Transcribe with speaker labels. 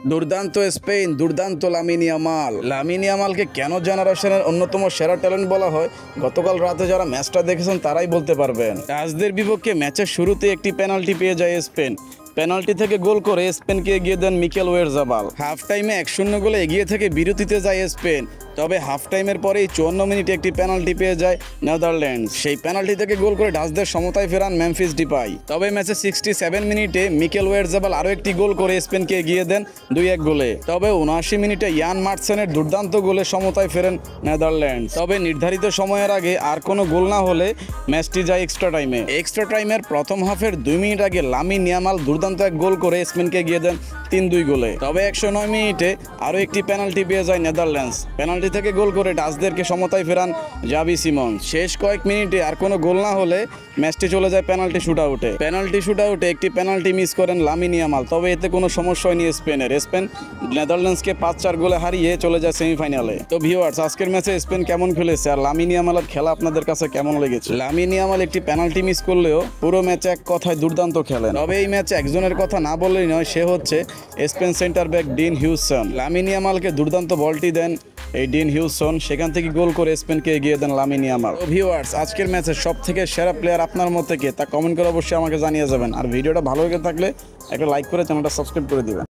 Speaker 1: দুর্দান্ত স্পেন, দুর্দান্ত Lamine Yamal. Lamine ইয়ামালকে কেন জেনারেশনের অন্যতম সেরা ট্যালেন্ট বলা হয়, গতকাল রাতে যারা ম্যাচটা দেখেছেন তারাই বলতে পারবেন। ডাচদের বিপক্ষে ম্যাচের শুরুতে একটি পেনাল্টি পেয়ে যায় স্পেন। পেনাল্টি থেকে গোল করে স্পেনকে এগিয়ে দেন মিকেল ওয়েরজাবাল। হাফ টাইমে 1-0 গোলে এগিয়ে থেকে বিরতিতে যায় স্পেন। তবে হাফ টাইমের পরেই 54 মিনিটে একটি পেনাল্টি পেয়ে যায় নেদারল্যান্ডস। সেই পেনাল্টি থেকে গোল করে ডাচদের সমতায় ফেরান মেমফিস ডিপাই। তবে ম্যাচে 67 মিনিটে মিকেল ওয়েরজাবাল আরও একটি গোল করে স্পেনকে এগিয়ে দেন 2-1 গোলে। তবে 79 মিনিটে ইয়ান মার্টসেনের দুর্দান্ত গোলে সমতায় ফেরেন নেদারল্যান্ডস। তবে নির্ধারিত সময়ের আগে আর কোনো গোল না হলে ম্যাচটি যায় এক্সট্রা টাইমে। এক্সট্রা টাইমের প্রথম হাফের 2 মিনিট আগে লামিন ইয়ামাল দুর্দান্ত এক গোল করে স্পেনকে এগিয়ে দেন 3-2 গোলে। তবে 109 মিনিটে আরও একটি পেনাল্টি পেয়ে যায় নেদারল্যান্ডস। পেনাল্টি থেকে গোল করে ডাচদেরকে সমতায় ফেরান জাভি সিমন্স। শেষ কয়েক মিনিটে আর কোনো গোল না হলে ম্যাচটি চলে যায় পেনাল্টি শুটআউটে। পেনাল্টি শুটআউটে একটি পেনাল্টি মিস করেন লামিন ইয়ামাল। তবে এতে কোনো সমস্যা হয়নি স্পেনের। স্পেন নেদারল্যান্ডসকে 5-4 গোলে হারিয়ে চলে যায় সেমিফাইনালে। তো ভিউয়ার্স, আজকের ম্যাচে স্পেন কেমন খেলেছে আর লামিন ইয়ামালের খেলা আপনাদের কাছে কেমন লেগেছে? লামিন ইয়ামাল একটি পেনাল্টি মিস করলেও পুরো ম্যাচে এক কথায় দুর্দান্ত খেলেন। তবে এই ম্যাচে একজনের কথা না বললেই নয়, সে হচ্ছে Spain centre back Dean Huijsen. Lamine ইয়ামালকে দুর্দান্ত বলটি দেন এই ডিন হিউজসন, সেখান থেকে গোল করে স্পেনকে এগিয়ে দেন লামিন ইয়ামাল। তো ভিউয়ার্স, আজকের ম্যাচের সবথেকে সেরা প্লেয়ার আপনার মতে কে তা কমেন্ট করে অবশ্যই আমাকে জানিয়ে যাবেন। আর ভিডিওটা ভালো লেগে থাকলে একটা লাইক করে চ্যানেলটা সাবস্ক্রাইব করে দিবেন।